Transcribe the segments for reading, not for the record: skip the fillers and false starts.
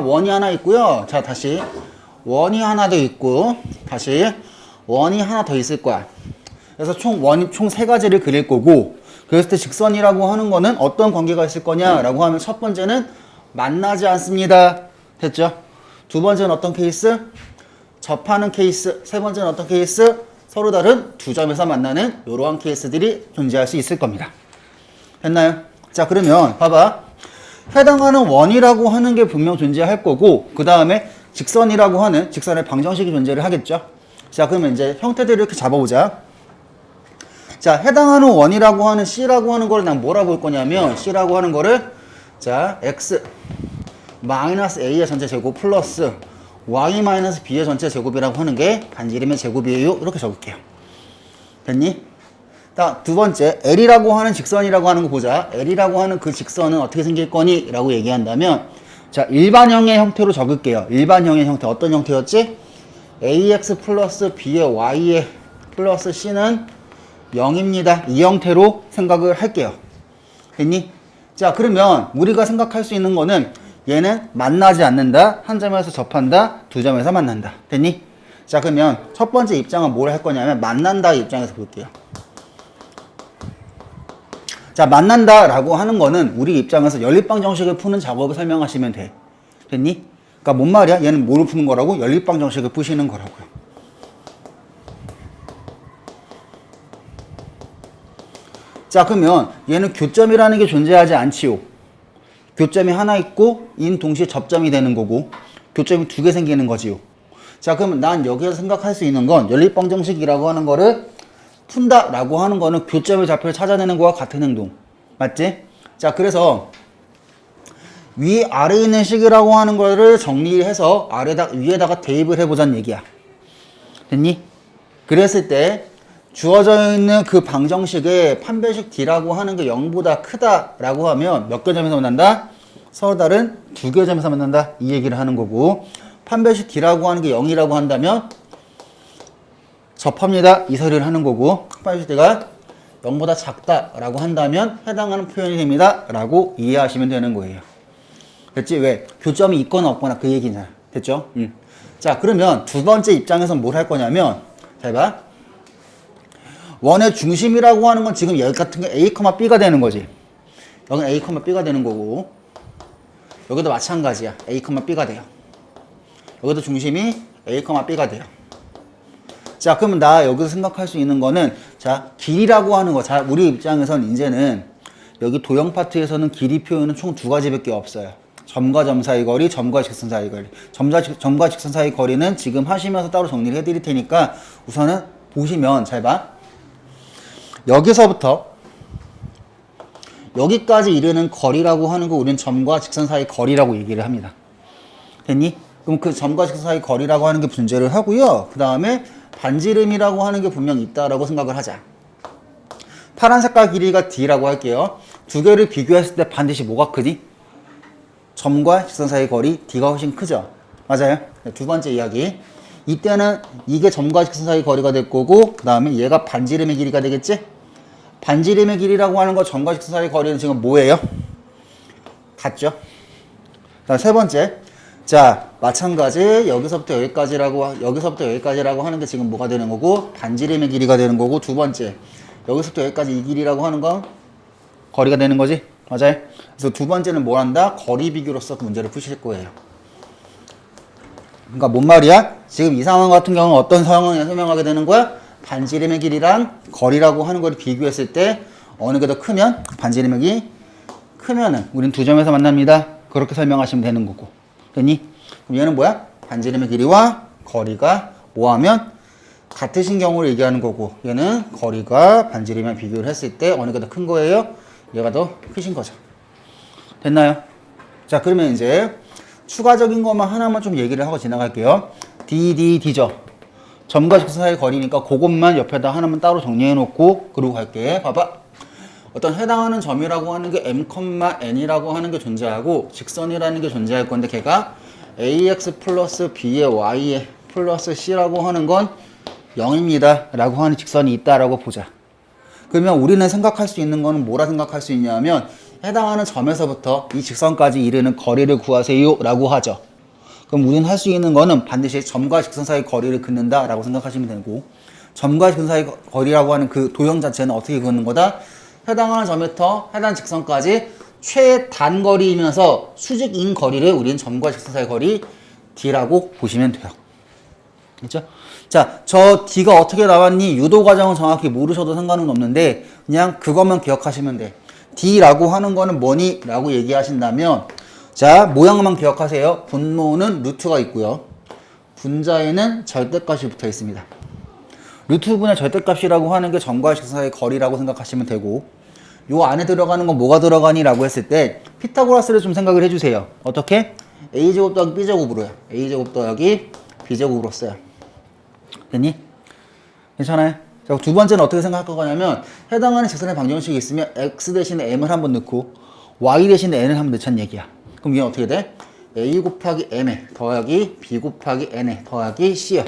원이 하나 있고요. 자, 다시 원이 하나 더 있고 다시 원이 하나 더 있을 거야. 그래서 총 세 가지를 그릴 거고, 그랬을 때 직선이라고 하는 거는 어떤 관계가 있을 거냐라고 하면 첫 번째는 만나지 않습니다. 됐죠? 두 번째는 어떤 케이스? 접하는 케이스. 세 번째는 어떤 케이스? 서로 다른 두 점에서 만나는 이러한 케이스들이 존재할 수 있을 겁니다. 됐나요? 자, 그러면 봐봐. 해당하는 원이라고 하는 게 분명 존재할 거고, 그 다음에 직선이라고 하는 직선의 방정식이 존재를 하겠죠. 자, 그러면 이제 형태들을 이렇게 잡아보자. 자, 해당하는 원이라고 하는 C라고 하는 거를 난 뭐라고 볼 거냐면, C라고 하는 거를 자, X 마이너스 A의 전체 제곱 플러스 Y 마이너스 B의 전체 제곱이라고 하는 게 반지름의 제곱이에요. 이렇게 적을게요. 됐니? 자, 두 번째, L이라고 하는 직선이라고 하는 거 보자. L이라고 하는 그 직선은 어떻게 생길 거니? 라고 얘기한다면, 자, 일반형의 형태로 적을게요. 일반형의 형태. 어떤 형태였지? AX 플러스 B의 Y의 플러스 C는 0입니다. 이 형태로 생각을 할게요. 됐니? 자, 그러면 우리가 생각할 수 있는 거는 얘는 만나지 않는다, 한 점에서 접한다, 두 점에서 만난다. 됐니? 자, 그러면 첫 번째 입장은 뭘 할 거냐면 만난다 입장에서 볼게요. 자, 만난다라고 하는 거는 우리 입장에서 연립방정식을 푸는 작업을 설명하시면 돼. 됐니? 그러니까 뭔 말이야? 얘는 뭘 푸는 거라고? 연립방정식을 푸시는 거라고요. 자, 그러면 얘는 교점이라는 게 존재하지 않지요. 교점이 하나 있고 인 동시에 접점이 되는 거고, 교점이 두 개 생기는 거지요. 자, 그러면 난 여기서 생각할 수 있는 건 연립방정식이라고 하는 거를 푼다라고 하는 거는 교점의 좌표를 찾아내는 거와 같은 행동. 맞지? 자, 그래서 위아래에 있는 식이라고 하는 거를 정리해서 위에다가 대입을 해보자는 얘기야. 됐니? 그랬을 때 주어져 있는 그 방정식의 판별식 D라고 하는 게 0보다 크다라고 하면 몇 개 점에서 만난다? 서로 다른 두 개 점에서 만난다. 이 얘기를 하는 거고, 판별식 D라고 하는 게 0이라고 한다면 접합니다. 이 소리를 하는 거고, 판별식 D가 0보다 작다라고 한다면 해당하는 표현이 됩니다. 라고 이해하시면 되는 거예요. 됐지? 왜? 교점이 있거나 없거나 그 얘기잖아. 됐죠? 자, 그러면 두 번째 입장에서 뭘 할 거냐면, 잘 봐. 원의 중심이라고 하는 건 지금 여기 같은 게 A, B가 되는 거지. 여기는 A, B가 되는 거고, 여기도 마찬가지야. A, B가 돼요. 여기도 중심이 A, B가 돼요. 자, 그러면 나 여기서 생각할 수 있는 거는, 자, 길이라고 하는 거. 자, 우리 입장에서는 이제는 여기 도형 파트에서는 길이 표현은 총 두 가지밖에 없어요. 점과 점 사이 거리, 점과 직선 사이 거리. 점과 직선 사이 거리는 지금 하시면서 따로 정리를 해드릴 테니까 우선은 보시면 잘 봐. 여기서부터 여기까지 이르는 거리라고 하는 거 우리는 점과 직선 사이 거리라고 얘기를 합니다. 됐니? 그럼 그 점과 직선 사이 거리라고 하는 게 존재를 하고요. 그 다음에 반지름이라고 하는 게 분명 있다라고 생각을 하자. 파란 색깔 길이가 D라고 할게요. 두 개를 비교했을 때 반드시 뭐가 크지? 점과 직선 사이 거리 D가 훨씬 크죠. 맞아요? 두 번째 이야기. 이때는 이게 점과 직선 사이 거리가 될 거고, 그 다음에 얘가 반지름의 길이가 되겠지? 반지름의 길이라고 하는 거 점과 직선 사이 거리는 지금 뭐예요? 같죠? 자, 세 번째. 자, 마찬가지 여기서부터 여기까지라고 하는 게 지금 뭐가 되는 거고, 반지름의 길이가 되는 거고, 두 번째. 여기서부터 여기까지 이 길이라고 하는 건 거리가 되는 거지? 맞아요? 그래서 두 번째는 뭘 한다? 거리 비교로서 그 문제를 푸실 거예요. 그러니까 뭔 말이야? 지금 이 상황 같은 경우는 어떤 상황에 설명하게 되는 거야? 반지름의 길이랑 거리라고 하는 걸 비교했을 때 어느 게 더 크면, 반지름의 길이 크면은 우린 두 점에서 만납니다. 그렇게 설명하시면 되는 거고. 됐니? 그럼 얘는 뭐야? 반지름의 길이와 거리가 뭐하면 같으신 경우를 얘기하는 거고, 얘는 거리가 반지름이랑 비교를 했을 때 어느 게 더 큰 거예요? 얘가 더 크신 거죠. 됐나요? 자, 그러면 이제 추가적인 것만 하나만 좀 얘기를 하고 지나갈게요. D죠. 점과 직선 사이 거리니까 그것만 옆에다 하나만 따로 정리해 놓고 그러고 갈게. 봐봐. 어떤 해당하는 점이라고 하는 게 M,N이라고 하는 게 존재하고 직선이라는 게 존재할 건데, 걔가 AX 플러스 B의 Y의 플러스 C라고 하는 건 0입니다. 라고 하는 직선이 있다라고 보자. 그러면 우리는 생각할 수 있는 거는 뭐라 생각할 수 있냐면, 해당하는 점에서부터 이 직선까지 이르는 거리를 구하세요 라고 하죠. 그럼 우리는 할 수 있는 거는 반드시 점과 직선 사이 거리를 긋는다 라고 생각하시면 되고, 점과 직선 사이 거리라고 하는 그 도형 자체는 어떻게 긋는 거다? 해당하는 점부터 해당 직선까지 최단거리이면서 수직인 거리를 우리는 점과 직선 사이 거리 D라고 보시면 돼요. 그렇죠? 자, 저 D가 어떻게 나왔니? 유도 과정은 정확히 모르셔도 상관은 없는데 그냥 그것만 기억하시면 돼. D라고 하는 거는 뭐니? 라고 얘기하신다면, 자, 모양만 기억하세요. 분모는 루트가 있고요. 분자에는 절대값이 붙어 있습니다. 루트분의 절대값이라고 하는 게 점과 직선 사이의 거리라고 생각하시면 되고, 요 안에 들어가는 건 뭐가 들어가니? 라고 했을 때 피타고라스를 좀 생각을 해주세요. 어떻게? A제곱 더하기 B제곱으로요. A제곱 더하기 B제곱으로 써요. 됐니? 괜찮아요? 자, 두 번째는 어떻게 생각할 거냐면, 해당하는 직선의 방정식이 있으면 x 대신에 m을 한번 넣고 y 대신에 n을 한번 넣자는 얘기야. 그럼 이게 어떻게 돼? a 곱하기 m에 더하기 b 곱하기 n에 더하기 c야.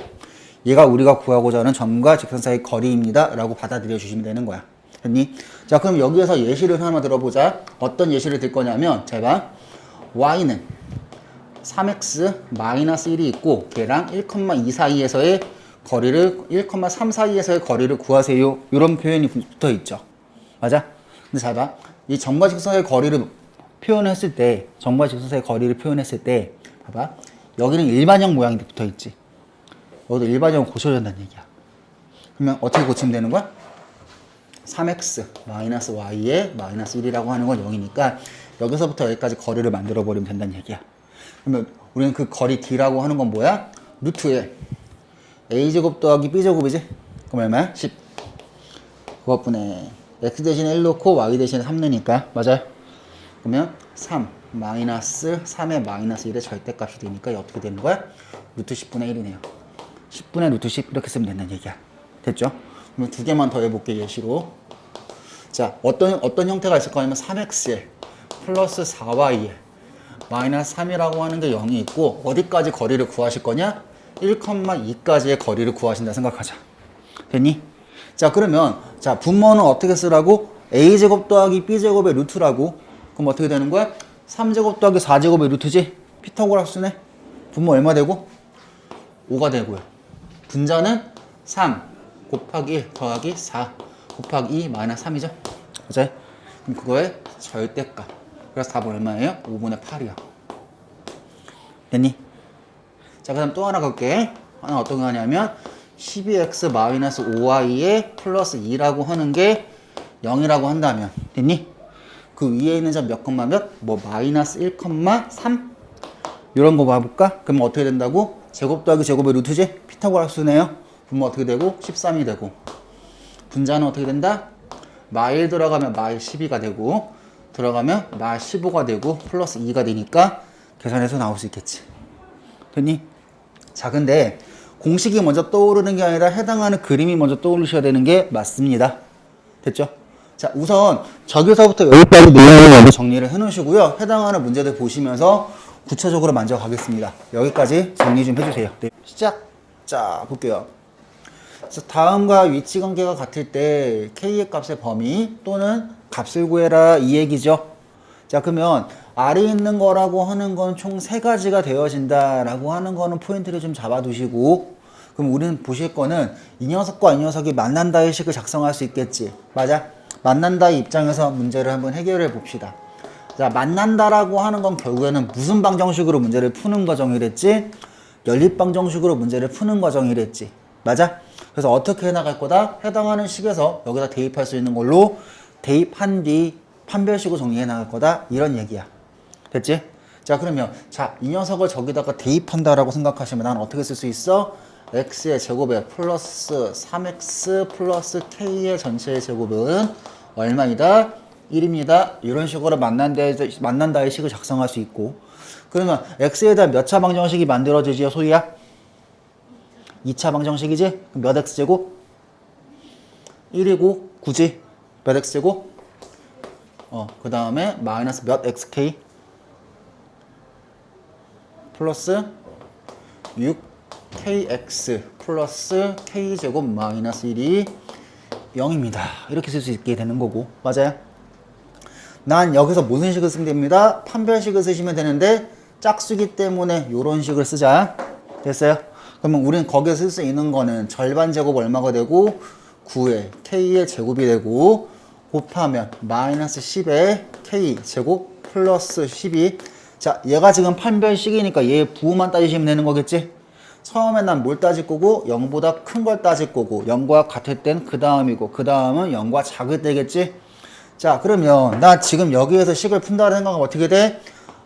얘가 우리가 구하고자 하는 점과 직선 사이 거리입니다 라고 받아들여 주시면 되는 거야. 됐니? 자, 그럼 여기에서 예시를 하나 들어보자. 어떤 예시를 들 거냐면, 잘 봐. y는 3x-1이 있고 걔랑 1,2 사이에서의 거리를 1,3 사이에서의 거리를 구하세요. 이런 표현이 붙어 있죠. 맞아? 근데 잘 봐. 이 점과 직선의 거리를 표현했을 때, 점과 직선의 거리를 표현했을 때, 봐봐. 여기는 일반형 모양이 붙어 있지. 여기도 일반형 고쳐야 된다는 얘기야. 그러면 어떻게 고치면 되는 거야? 3x y에 -1이라고 하는 건 0이니까 여기서부터 여기까지 거리를 만들어 버리면 된다는 얘기야. 그러면 우리는 그 거리 D라고 하는 건 뭐야? 루트에 A제곱 더하기 B제곱이지? 그럼 얼마야? 10. 그것분에 X 대신에 1 넣고 Y 대신에 3 넣으니까, 맞아요? 그러면 3 3의 -1의 절대값이 되니까 어떻게 되는 거야? 루트 10분의 1이네요. 10분의 루트 10 이렇게 쓰면 된다는 얘기야. 됐죠? 그럼 두 개만 더 해볼게, 예시로. 자, 어떤 형태가 있을 거냐면 3x에 플러스 4y에 마이너스 3이라고 하는 게 0이 있고, 어디까지 거리를 구하실 거냐? 1,2까지의 거리를 구하신다 생각하자. 됐니? 자, 그러면 자, 분모는 어떻게 쓰라고? a제곱 더하기 b제곱의 루트라고. 그럼 어떻게 되는 거야? 3제곱 더하기 4제곱의 루트지? 피타고라스네. 분모 얼마 되고? 5가 되고요. 분자는 3 곱하기 1 더하기 4 곱하기 2 마이너스 3이죠? 맞아요? 그럼 그거의 절대값. 그래서 답은 얼마예요? 5분의 8이요. 됐니? 자, 그 다음 또 하나 갈게. 하나 어떤 거 하냐면 12x-5y에 플러스 2라고 하는 게 0이라고 한다면, 됐니? 그 위에 있는 점 몇 콤마 몇? 뭐 마이너스 1,3? 이런 거 봐볼까? 그러면 어떻게 된다고? 제곱 더하기 제곱의 루트지? 피타고라스네요. 분모 어떻게 되고? 13이 되고. 분자는 어떻게 된다? 마일 들어가면 마일 12가 되고, 들어가면 마일 15가 되고, 플러스 2가 되니까 계산해서 나올 수 있겠지. 됐니? 자, 근데 공식이 먼저 떠오르는 게 아니라 해당하는 그림이 먼저 떠오르셔야 되는 게 맞습니다. 됐죠? 자, 우선 저기서부터 여기까지 내용을 먼저 정리를 해 놓으시고요. 해당하는 문제들 보시면서 구체적으로 만져가겠습니다. 여기까지 정리 좀 해주세요. 네, 시작! 자, 볼게요. 다음과 위치 관계가 같을 때 K의 값의 범위 또는 값을 구해라, 이 얘기죠. 자, 그러면 아래 있는 거라고 하는 건 총 3가지가 되어진다 라고 하는 거는 포인트를 좀 잡아두시고, 그럼 우리는 보실 거는 이 녀석과 이 녀석이 만난다의 식을 작성할 수 있겠지. 맞아? 만난다의 입장에서 문제를 한번 해결해 봅시다. 자, 만난다라고 하는 건 결국에는 무슨 방정식으로 문제를 푸는 과정이랬지? 연립방정식으로 문제를 푸는 과정이랬지. 맞아? 그래서 어떻게 해나갈 거다? 해당하는 식에서 여기다 대입할 수 있는 걸로 대입한 뒤 판별식으로 정리해 나갈 거다, 이런 얘기야. 됐지? 자, 그러면 자, 이 녀석을 저기다가 대입한다라고 생각하시면 난 어떻게 쓸 수 있어? x의 제곱에 플러스 3x 플러스 k의 전체의 제곱은 얼마이다? 1입니다. 이런 식으로 만난다의 식을 작성할 수 있고, 그러면 x에 대한 몇 차 방정식이 만들어지지요, 소희야? 2차 방정식이지? 그럼 몇 x제곱? 1이고 9지? 몇 x제곱? 그 다음에 마이너스 몇 xk? 플러스 6kx 플러스 k제곱 마이너스 1이 0입니다. 이렇게 쓸 수 있게 되는 거고, 맞아요? 난 여기서 무슨 식을 쓰면 됩니다? 판별식을 쓰시면 되는데 짝수기 때문에 요런 식을 쓰자. 됐어요? 그러면 우리는 거기에 쓸 수 있는 거는 절반 제곱 얼마가 되고 9의 k의 제곱이 되고 곱하면 마이너스 10의 k 제곱 플러스 12. 자, 얘가 지금 판별식이니까 얘 부호만 따지시면 되는 거겠지? 처음에 난 뭘 따질 거고 0보다 큰 걸 따질 거고 0과 같을 땐 그 다음이고 그 다음은 0과 작을 때겠지? 자, 그러면 나 지금 여기에서 식을 푼다는 생각하면 어떻게 돼?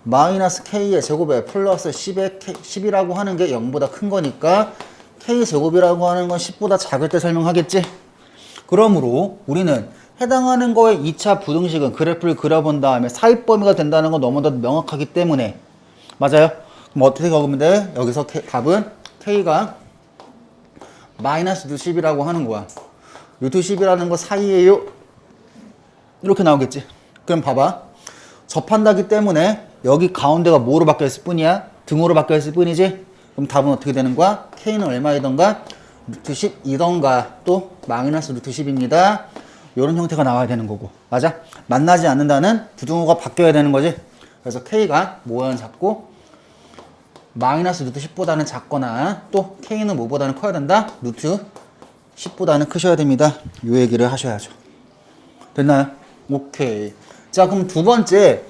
마이너스 k의 제곱에 플러스 10이라고 하는 게 0보다 큰 거니까 k 제곱이라고 하는 건 10보다 작을 때 설명하겠지? 그러므로 우리는 해당하는 거에 2차 부등식은 그래프를 그려본 다음에 사입 범위가 된다는 건 너무나도 명확하기 때문에 맞아요? 그럼 어떻게 적으면 돼? 여기서 답은 k가 마이너스 루트 10이라고 하는 거야. 루트 10이라는 거 사이에요. 이렇게 나오겠지? 그럼 봐봐. 접한다기 때문에 여기 가운데가 뭐로 바뀌었을 뿐이야? 등호로 바뀌었을 뿐이지? 그럼 답은 어떻게 되는 거야? k는 얼마이던가? 루트 10이던가 또 마이너스 루트 10입니다. 이런 형태가 나와야 되는 거고. 맞아? 만나지 않는다는 부등호가 바뀌어야 되는 거지. 그래서 k가 뭐보다는 작고 마이너스 루트 10보다는 작거나 또 k는 뭐보다는 커야 된다? 루트 10보다는 크셔야 됩니다. 이 얘기를 하셔야죠. 됐나요? 오케이. 자, 그럼 두 번째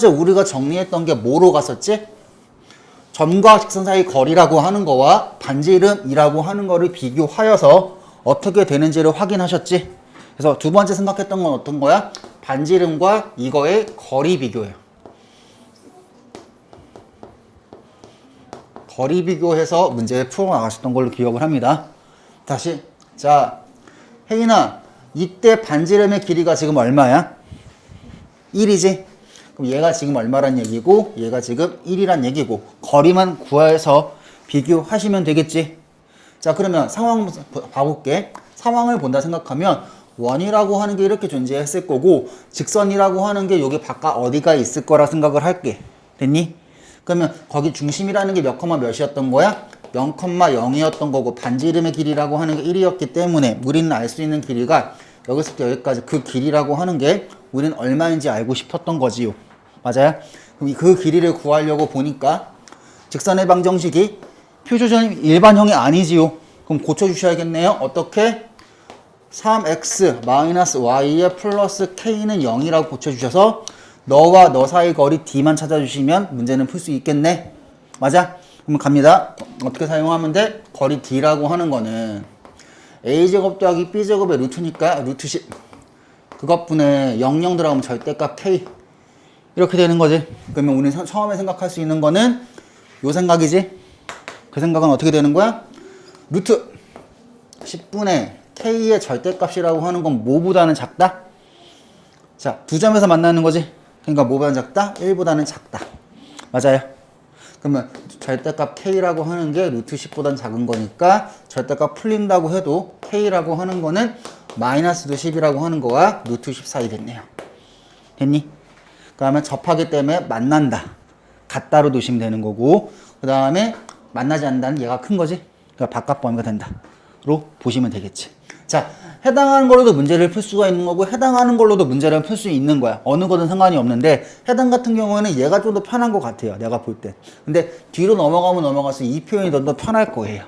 우리가 정리했던 게 뭐로 갔었지? 점과 직선 사이 거리라고 하는 거와 반지름이라고 하는 거를 비교하여서 어떻게 되는지를 확인하셨지? 그래서 두 번째 생각했던 건 어떤 거야? 반지름과 이거의 거리 비교예요. 거리 비교해서 문제 풀어나가셨던 걸로 기억을 합니다. 다시. 자, 혜인아, 이때 반지름의 길이가 지금 얼마야? 1이지? 그럼 얘가 지금 얼마란 얘기고 얘가 지금 1이란 얘기고 거리만 구해서 비교하시면 되겠지? 자, 그러면 상황 봐볼게. 상황을 본다 생각하면 원이라고 하는 게 이렇게 존재했을 거고 직선이라고 하는 게 여기 바깥 어디가 있을 거라 생각을 할게. 됐니? 그러면 거기 중심이라는 게 몇 컴마 몇이었던 거야? 0,0이었던 거고 반지름의 길이라고 하는 게 1이었기 때문에 우리는 알 수 있는 길이가 여기서부터 여기까지 그 길이라고 하는 게 우리는 얼마인지 알고 싶었던 거지요. 맞아요? 그럼 그 길이를 구하려고 보니까 직선의 방정식이 표준형 일반형이 아니지요. 그럼 고쳐주셔야겠네요. 어떻게? 3x-y의 플러스 k는 0이라고 고쳐주셔서 너와 너 사이 거리 d만 찾아주시면 문제는 풀 수 있겠네. 맞아? 그럼 갑니다. 어떻게 사용하면 돼? 거리 d라고 하는 거는 a제곱 더하기 b제곱의 루트니까 루트 10 그것분에 00 들어가면 절대값 k 이렇게 되는 거지. 그러면 우리는 처음에 생각할 수 있는 거는 요 생각이지. 그 생각은 어떻게 되는 거야? 루트 10분의 k의 절대값이라고 하는 건 뭐보다는 작다? 자, 두 점에서 만나는 거지. 그러니까 뭐보다는 작다? 1보다는 작다. 맞아요. 그러면 절대값 k라고 하는 게 루트 10보다는 작은 거니까 절대값 풀린다고 해도 k라고 하는 거는 마이너스 루트 10이라고 하는 거와 루트 10 사이 됐네요. 됐니? 그러면 접하기 때문에 만난다. 같다로 두시면 되는 거고 그 다음에 만나지 않는다는 얘가 큰 거지. 그러니까 바깥 범위가 된다로 보시면 되겠지. 자, 해당하는 걸로도 문제를 풀 수가 있는 거고 해당하는 걸로도 문제를 풀 수 있는 거야. 어느 거든 상관이 없는데 해당 같은 경우에는 얘가 좀 더 편한 것 같아요. 내가 볼 때. 근데 뒤로 넘어가면 넘어갈수록 이 표현이 더 편할 거예요.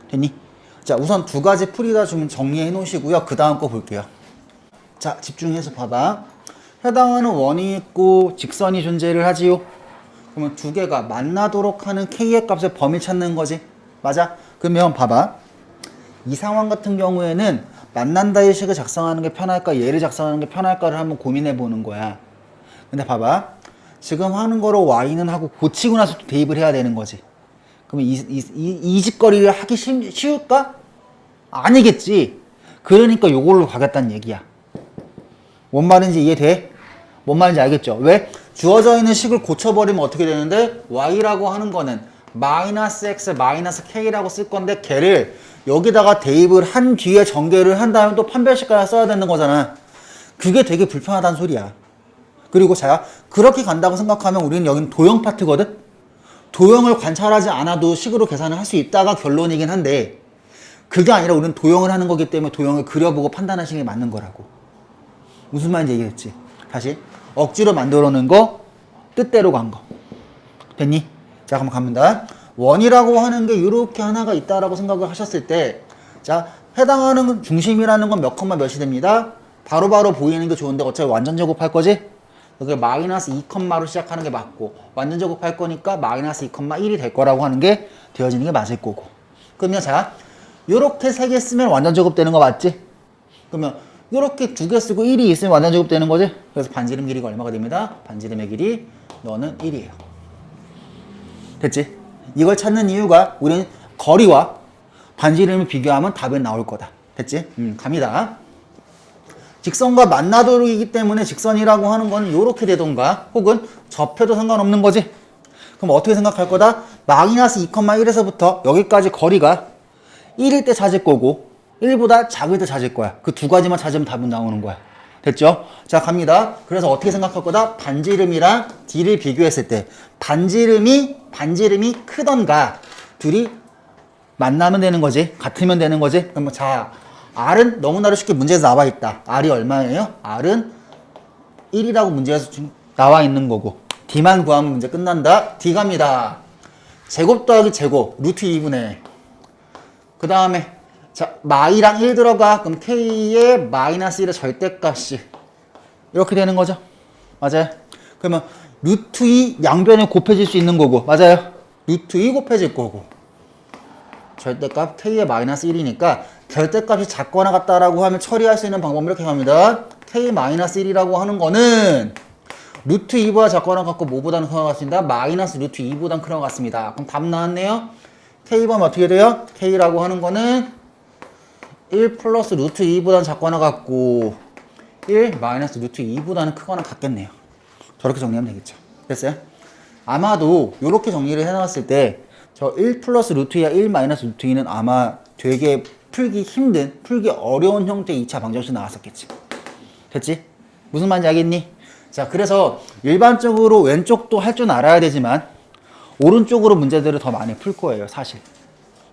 됐니? 자, 우선 두 가지 풀이다 주면 정리해 놓으시고요. 그 다음 거 볼게요. 자, 집중해서 봐봐. 해당하는 원이 있고 직선이 존재를 하지요. 그러면 두 개가 만나도록 하는 k의 값의 범위 찾는 거지. 맞아? 그러면 봐봐. 이 상황 같은 경우에는 만난다의 식을 작성하는 게 편할까 얘를 작성하는 게 편할까를 한번 고민해 보는 거야. 근데 봐봐. 지금 하는 거로 y는 하고 고치고 나서 대입을 해야 되는 거지. 그러면 이 짓거리를 하기 쉬울까? 아니겠지. 그러니까 요걸로 가겠다는 얘기야. 뭔 말인지 이해돼? 뭔 말인지 알겠죠? 왜? 주어져 있는 식을 고쳐버리면 어떻게 되는데 y라고 하는 거는 마이너스 x 마이너스 k라고 쓸 건데 걔를 여기다가 대입을 한 뒤에 전개를 한 다음에 또 판별식까지 써야 되는 거잖아. 그게 되게 불편하다는 소리야. 그리고 자, 그렇게 간다고 생각하면 우리는 여기는 도형 파트거든? 도형을 관찰하지 않아도 식으로 계산을 할 수 있다가 결론이긴 한데 그게 아니라 우리는 도형을 하는 거기 때문에 도형을 그려보고 판단하시는 게 맞는 거라고. 무슨 말인지 얘기했지? 다시 억지로 만들어 놓은 거 뜻대로 간 거. 됐니? 자, 그럼 갑니다. 원이라고 하는 게 이렇게 하나가 있다라고 생각을 하셨을 때, 자, 해당하는 중심이라는 건 몇 컴마 몇이 됩니다. 바로바로 보이는 게 좋은데 어차피 완전 제곱할 거지? 여기 마이너스 2컴마로 시작하는 게 맞고, 완전 제곱할 거니까 마이너스 2컴마1이 될 거라고 하는 게 되어지는 게 맞을 거고. 그러면 자, 요렇게 3개 쓰면 완전 제곱되는 거 맞지? 그러면 요렇게 2개 쓰고 1이 있으면 완전 제곱되는 거지? 그래서 반지름 길이가 얼마가 됩니다? 반지름의 길이 너는 1이에요. 됐지? 이걸 찾는 이유가 우리는 거리와 반지름을 비교하면 답은 나올 거다. 됐지? 갑니다. 직선과 만나도록이기 때문에 직선이라고 하는 건 이렇게 되던가 혹은 접해도 상관없는 거지. 그럼 어떻게 생각할 거다? 마이너스 2,1에서부터 여기까지 거리가 1일 때 찾을 거고 1보다 작을 때 찾을 거야. 그 두 가지만 찾으면 답은 나오는 거야. 됐죠? 자, 갑니다. 그래서 어떻게 생각할 거다? 반지름이랑 D를 비교했을 때 반지름이 크던가 둘이 만나면 되는 거지. 같으면 되는 거지. 그럼 자, R은 너무나도 쉽게 문제에서 나와 있다. R이 얼마예요? R은 1이라고 문제에서 지금 나와 있는 거고 D만 구하면 문제 끝난다. D 갑니다. 제곱 더하기 제곱 루트 2분의 그 다음에 자, 마이랑 1 들어가. 그럼 K의 마이너스 1의 절대값이 이렇게 되는 거죠. 맞아요. 그러면 루트 2 양변에 곱해질 수 있는 거고. 맞아요. 루트 2 곱해질 거고. 절대값 K의 마이너스 1이니까 절대값이 작거나 같다라고 하면 처리할 수 있는 방법은 이렇게 갑니다. K 마이너스 1이라고 하는 거는 루트 2보다 작거나 같고 뭐보다는 크거나 같습니다. 마이너스 루트 2보다는 크거나 같습니다. 그럼 답 나왔네요. K 보면 어떻게 돼요? K라고 하는 거는 1 플러스 루트 2보다는 작거나 같고 1 마이너스 루트 2보다는 크거나 같겠네요. 저렇게 정리하면 되겠죠. 됐어요? 아마도 이렇게 정리를 해놨을 때 저 1 플러스 루트 2와 1 마이너스 루트 2는 아마 되게 풀기 힘든, 풀기 어려운 형태의 2차 방정식 나왔었겠지. 됐지? 무슨 말인지 알겠니? 자, 그래서 일반적으로 왼쪽도 할 줄 알아야 되지만 오른쪽으로 문제들을 더 많이 풀 거예요, 사실.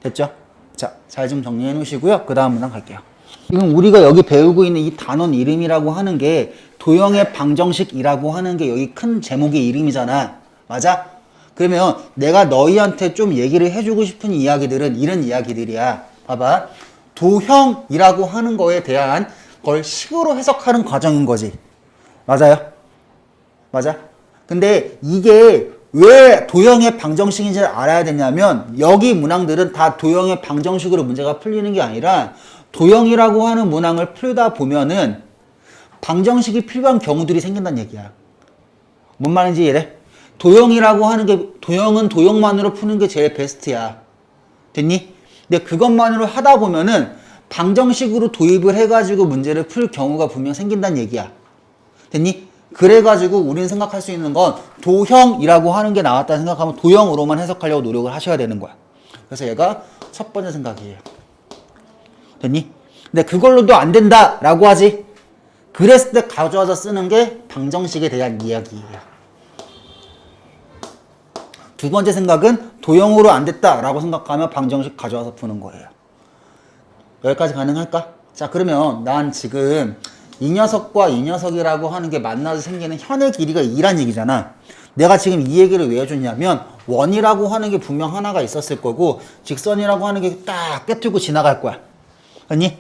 됐죠? 자, 잘 좀 정리해 놓으시고요. 그 다음 문항 갈게요. 지금 우리가 여기 배우고 있는 이 단원 이름이라고 하는 게 도형의 방정식이라고 하는 게 여기 큰 제목의 이름이잖아. 맞아? 그러면 내가 너희한테 좀 얘기를 해주고 싶은 이야기들은 이런 이야기들이야. 봐봐. 도형이라고 하는 거에 대한 걸 식으로 해석하는 과정인 거지. 맞아요? 맞아? 근데 이게 왜 도형의 방정식인지를 알아야 되냐면 여기 문항들은 다 도형의 방정식으로 문제가 풀리는 게 아니라 도형이라고 하는 문항을 풀다 보면은 방정식이 필요한 경우들이 생긴다는 얘기야. 뭔 말인지 이해돼? 도형이라고 하는 게 도형은 도형만으로 푸는 게 제일 베스트야. 됐니? 근데 그것만으로 하다 보면은 방정식으로 도입을 해가지고 문제를 풀 경우가 분명 생긴다는 얘기야. 됐니? 그래가지고 우리는 생각할 수 있는 건 도형이라고 하는 게 나왔다 생각하면 도형으로만 해석하려고 노력을 하셔야 되는 거야. 그래서 얘가 첫 번째 생각이에요. 됐니? 근데 그걸로도 안 된다라고 하지. 그랬을 때 가져와서 쓰는 게 방정식에 대한 이야기예요. 두 번째 생각은 도형으로 안 됐다라고 생각하면 방정식 가져와서 푸는 거예요. 여기까지 가능할까? 자, 그러면 난 지금 이 녀석과 이 녀석이라고 하는 게 만나서 생기는 현의 길이가 2란 얘기잖아. 내가 지금 이 얘기를 왜 해줬냐면 원이라고 하는 게 분명 하나가 있었을 거고 직선이라고 하는 게 딱 깨트고 지나갈 거야. 아니?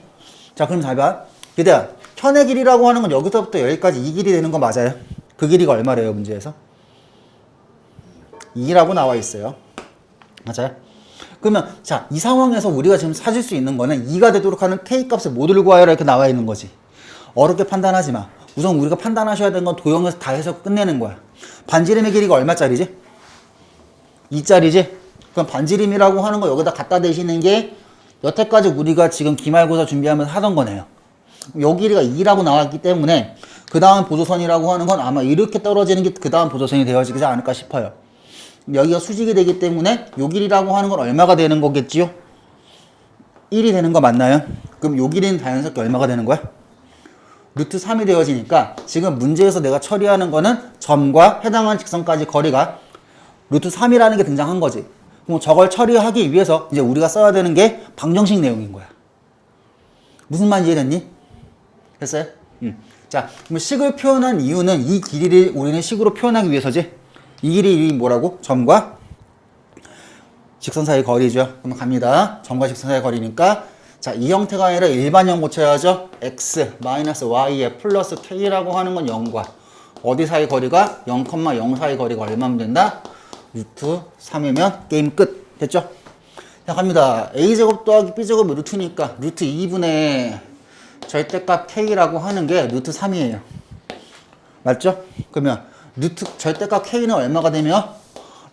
자, 그럼 잘 봐. 얘들아, 현의 길이라고 하는 건 여기서부터 여기까지 이 길이 되는 거 맞아요? 그 길이가 얼마래요, 문제에서? 2라고 나와 있어요. 맞아요? 그러면 자, 이 상황에서 우리가 지금 찾을 수 있는 거는 2가 되도록 하는 K값을 모두를 구하여라 이렇게 나와 있는 거지. 어렵게 판단하지 마. 우선 우리가 판단하셔야 되는 건 도형에서 다 해서 끝내는 거야. 반지름의 길이가 얼마짜리지? 2짜리지? 그럼 반지름이라고 하는 거 여기다 갖다 대시는 게 여태까지 우리가 지금 기말고사 준비하면서 하던 거네요. 요 길이가 2라고 나왔기 때문에 그 다음 보조선이라고 하는 건 아마 이렇게 떨어지는 게 그 다음 보조선이 되어지지 않을까 싶어요. 여기가 수직이 되기 때문에 요 길이라고 하는 건 얼마가 되는 거겠지요? 1이 되는 거 맞나요? 그럼 요 길이는 자연스럽게 얼마가 되는 거야? 루트 3이 되어지니까 지금 문제에서 내가 처리하는 거는 점과 해당하는 직선까지 거리가 루트 3이라는 게 등장한 거지. 그럼 저걸 처리하기 위해서 이제 우리가 써야 되는 게 방정식 내용인 거야. 무슨 말인지 이해됐니? 됐어요? 자, 그럼 식을 표현한 이유는 이 길이를 우리는 식으로 표현하기 위해서지. 이 길이 뭐라고? 점과 직선 사이 거리죠. 그럼 갑니다. 점과 직선 사이 거리니까 자, 이 형태가 아니라 일반형 고쳐야죠. x 마이너스 y에 플러스 k라고 하는 건 0과 어디 사이 거리가 0,0 사이 거리가 얼마면 된다? 루트 3이면 게임 끝. 됐죠? 자, 갑니다. a제곱 더하기 b제곱이 루트니까 루트 2분의 절대값 k라고 하는 게 루트 3이에요. 맞죠? 그러면 루트 절대값 k는 얼마가 되면?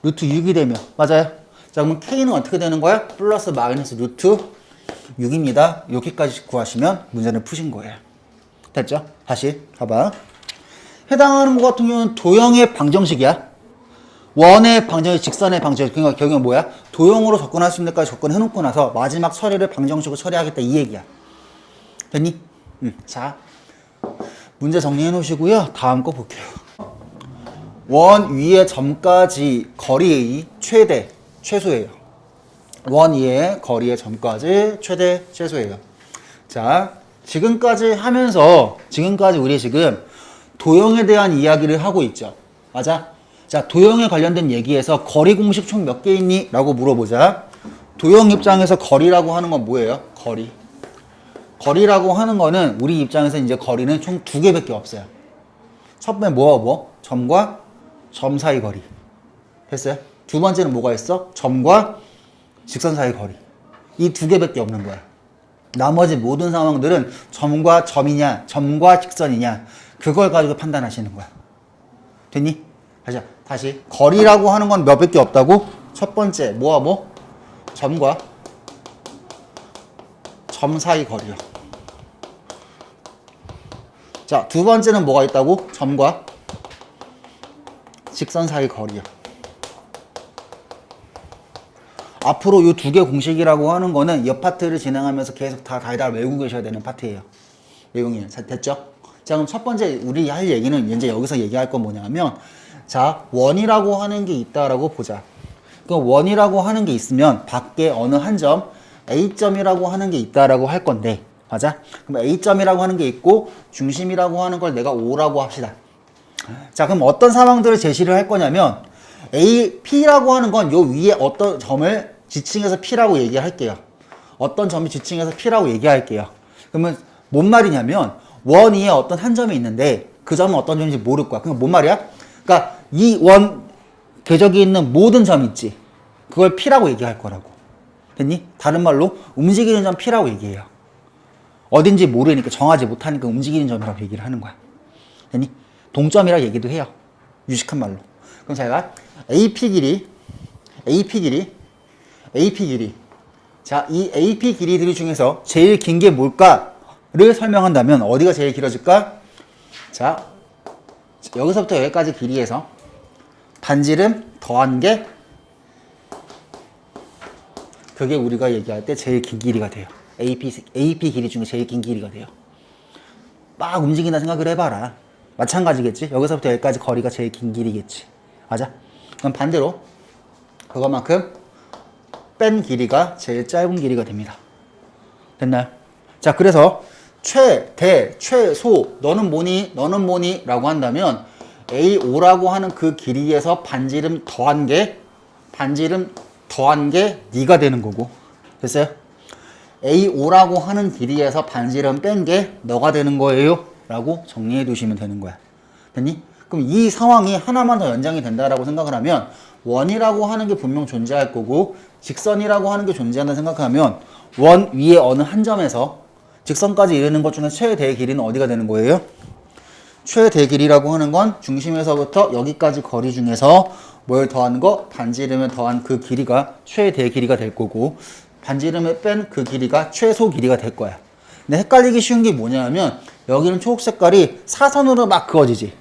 루트 6이 되면. 맞아요? 자, 그럼 k는 어떻게 되는 거야? 플러스 마이너스 루트 6입니다. 여기까지 구하시면 문제는 푸신 거예요. 됐죠? 다시 가봐. 해당하는 것 같은 경우는 도형의 방정식이야. 원의 방정식, 직선의 방정식. 그러니까 결국은 뭐야? 도형으로 접근할 수 있는 데까지 접근해놓고 나서 마지막 처리를 방정식으로 처리하겠다 이 얘기야. 됐니? 자, 문제 정리해 놓으시고요. 다음 거 볼게요. 원 위의 점까지 거리의 최대, 최소예요. 원 위의 거리의 점까지 최대, 최소예요. 자, 지금까지 하면서 지금까지 우리 지금 도형에 대한 이야기를 하고 있죠. 맞아? 자, 도형에 관련된 얘기에서 거리 공식 총 몇 개 있니? 라고 물어보자. 도형 입장에서 거리라고 하는 건 뭐예요? 거리. 거리라고 하는 거는 우리 입장에서 이제 거리는 총 2개밖에 없어요. 첫 번째 뭐? 점과 점 사이 거리. 됐어요? 두 번째는 뭐가 있어? 점과 직선 사이 거리. 이 2개밖에 없는 거야. 나머지 모든 상황들은 점과 점이냐, 점과 직선이냐, 그걸 가지고 판단하시는 거야. 됐니? 다시. 거리라고 하는 건 몇 밖에 없다고? 첫 번째, 뭐? 점과 점 사이 거리요. 자, 두 번째는 뭐가 있다고? 점과 직선 사이 거리요. 앞으로 이 2개 공식이라고 하는 거는 옆 파트를 진행하면서 계속 다 달달 외우고 계셔야 되는 파트예요. 내용이 됐죠? 자, 그럼 첫 번째 우리 할 얘기는 이제 여기서 얘기할 건 뭐냐면 자, 원이라고 하는 게 있다라고 보자. 그 원이라고 하는 게 있으면 밖에 어느 한 점 A점이라고 하는 게 있다라고 할 건데 맞아? 그럼 A점이라고 하는 게 있고 중심이라고 하는 걸 내가 O라고 합시다. 자, 그럼 어떤 상황들을 제시를 할 거냐면 P라고 하는 건 요 위에 어떤 점을 지칭해서 P라고 얘기할게요. 어떤 점이 지칭해서 P라고 얘기할게요. 그러면 뭔 말이냐면 원 위에 어떤 한 점이 있는데 그 점은 어떤 점인지 모를 거야. 그럼 뭔 말이야? 그러니까 이 원 궤적이 있는 모든 점 있지. 그걸 P라고 얘기할 거라고. 됐니? 다른 말로 움직이는 점 P라고 얘기해요. 어딘지 모르니까 정하지 못하니까 움직이는 점이라고 얘기를 하는 거야. 됐니? 동점이라고 얘기도 해요. 유식한 말로. 그럼 제가 AP 길이. 자, 이 AP 길이들 중에서 제일 긴 게 뭘까를 설명한다면 어디가 제일 길어질까? 자, 여기서부터 여기까지 길이에서 반지름 더한 게 그게 우리가 얘기할 때 제일 긴 길이가 돼요. AP 길이 중에 제일 긴 길이가 돼요. 막 움직인다 생각을 해봐라. 마찬가지겠지? 여기서부터 여기까지 거리가 제일 긴 길이겠지. 맞아? 그럼 반대로 그거만큼 뺀 길이가 제일 짧은 길이가 됩니다. 됐나요? 자, 그래서 최대, 최소, 너는 뭐니? 라고 한다면 A5라고 하는 그 길이에서 반지름 더한 게 네가 되는 거고. 됐어요? A5라고 하는 길이에서 반지름 뺀 게 너가 되는 거예요. 라고 정리해 두시면 되는 거야. 됐니? 그럼 이 상황이 하나만 더 연장이 된다라고 생각을 하면 원이라고 하는 게 분명 존재할 거고 직선이라고 하는 게 존재한다 생각하면 원 위에 어느 한 점에서 직선까지 이르는 것 중에 최대 길이는 어디가 되는 거예요? 최대 길이라고 하는 건 중심에서부터 여기까지 거리 중에서 뭘 더한 거? 반지름을 더한 그 길이가 최대 길이가 될 거고 반지름을 뺀 그 길이가 최소 길이가 될 거야. 근데 헷갈리기 쉬운 게 뭐냐면 여기는 초록 색깔이 사선으로 막 그어지지.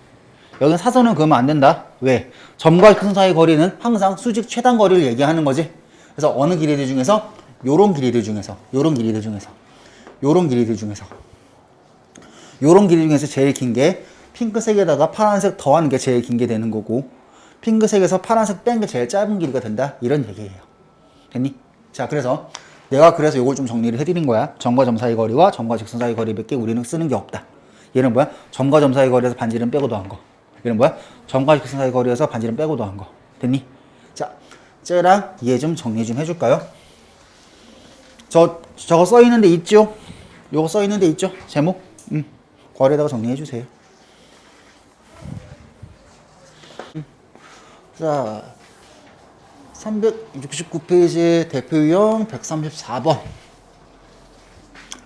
여기는 사선으로 그으면 안 된다. 왜? 점과 큰 사이 거리는 항상 수직 최단 거리를 얘기하는 거지. 그래서 어느 길이들 중에서 요런 길이들 중에서 제일 긴 게 핑크색에다가 파란색 더한 게 제일 긴 게 되는 거고 핑크색에서 파란색 뺀 게 제일 짧은 길이가 된다. 이런 얘기예요. 됐니? 자, 그래서 내가 요걸 좀 정리를 해드린 거야. 점과 점 사이 거리와 점과 직선 사이 거리밖에 우리는 쓰는 게 없다. 얘는 뭐야? 점과 점 사이 거리에서 반지름 빼고 더한 거. 이런 뭐야? 점과 직선 사이 거리에서 반지름 빼고 더한 거. 됐니? 자, 쟤랑 얘 좀 정리 좀 해줄까요? 저거 써 있는 데 있죠? 요거 써 있는 데 있죠? 제목? 거리에다가 정리해 주세요. 자, 369페이지 대표 유형 134번.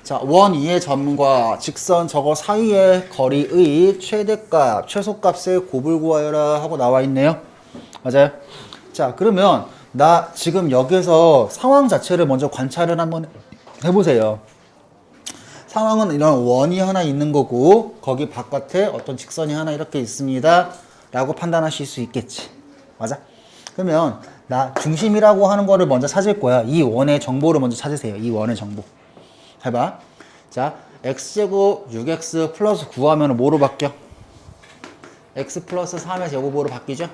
자, 원 위의 점과 직선 저거 사이의 거리의 최대값, 최소값의 곱을 구하여라 하고 나와 있네요. 맞아요? 자, 그러면 나 지금 여기서 상황 자체를 먼저 관찰을 한번 해보세요. 상황은 이런 원이 하나 있는 거고 거기 바깥에 어떤 직선이 하나 이렇게 있습니다 라고 판단하실 수 있겠지. 맞아? 그러면 나 중심이라고 하는 거를 먼저 찾을 거야. 이 원의 정보를 먼저 찾으세요. 이 원의 정보. 해봐. 자, x제곱 6x 플러스 9 하면 뭐로 바뀌어? x 플러스 3의 제곱으로 바뀌죠?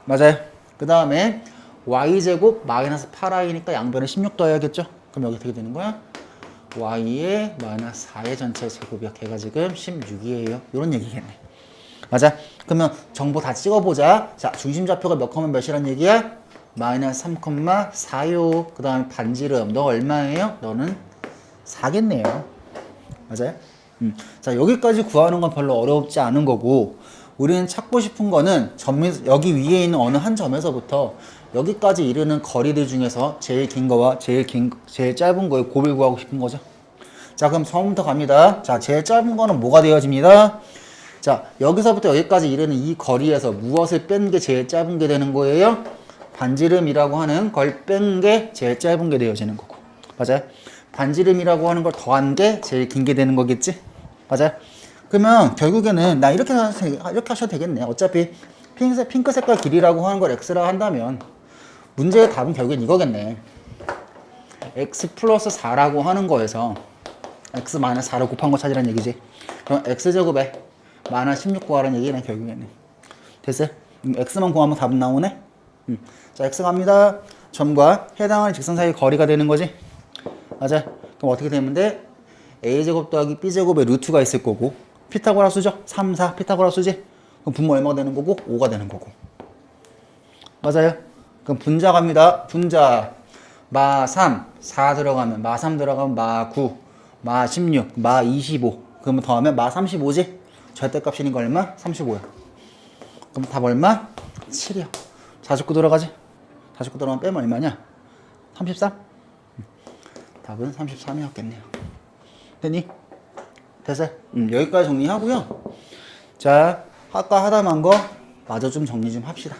맞아요. 그 다음에 y제곱 마이너스 8i니까 양변에 16 더해야겠죠? 그럼 여기 어떻게 되는 거야? y의 마이너스 4의 전체 제곱이야. 걔가 지금 16이에요. 이런 얘기겠네. 맞아? 그러면 정보 다 찍어보자. 자, 중심좌표가 몇 컴마 몇이란 얘기야? 마이너스 3,4요. 그 다음에 반지름. 너 얼마예요? 너는 4겠네요. 맞아요? 자, 여기까지 구하는 건 별로 어렵지 않은 거고, 우리는 찾고 싶은 거는 여기 위에 있는 어느 한 점에서부터 여기까지 이르는 거리들 중에서 제일 긴 거와 제일 짧은 거의 곱을 구하고 싶은 거죠. 자, 그럼 처음부터 갑니다. 자, 제일 짧은 거는 뭐가 되어집니다. 자, 여기서부터 여기까지 이르는 이 거리에서 무엇을 뺀 게 제일 짧은 게 되는 거예요? 반지름이라고 하는 걸 뺀 게 제일 짧은 게 되어지는 거고. 맞아요? 반지름이라고 하는 걸 더한 게 제일 긴 게 되는 거겠지? 맞아요? 그러면 결국에는 나 이렇게 하셔도 되겠네. 어차피 핑크 색깔 길이라고 하는 걸 x라 한다면 문제의 답은 결국엔 이거겠네. x 플러스 4라고 하는 거에서 x 마이너스 4를 곱한 거 찾으라는 얘기지. 그럼 x제곱에 마이너스 16 구하라는 얘기네 결국에는. 됐어요? x만 구하면 답은 나오네. 자, x 갑니다. 점과 해당하는 직선 사이 거리가 되는 거지. 맞아. 그럼 어떻게 되면 돼? a제곱 더하기 b제곱에 루트가 있을 거고 피타고라수죠? 3, 4 피타고라수지? 그럼 분모 얼마가 되는 거고? 5가 되는 거고. 맞아요? 그럼 분자 갑니다. 분자 마 3, 4 들어가면 마 3 들어가면 마 9, 마 16, 마 25. 그러면 더하면 마 35지? 절대값이니까 얼마? 35야. 그럼 답 얼마? 7이야. 49 들어가지? 49 들어가면 빼면 얼마냐? 33? 답은 33이었겠네요. 됐니? 됐어요? 여기까지 정리하고요. 자, 아까 하다 만 거 마저 좀 정리 좀 합시다.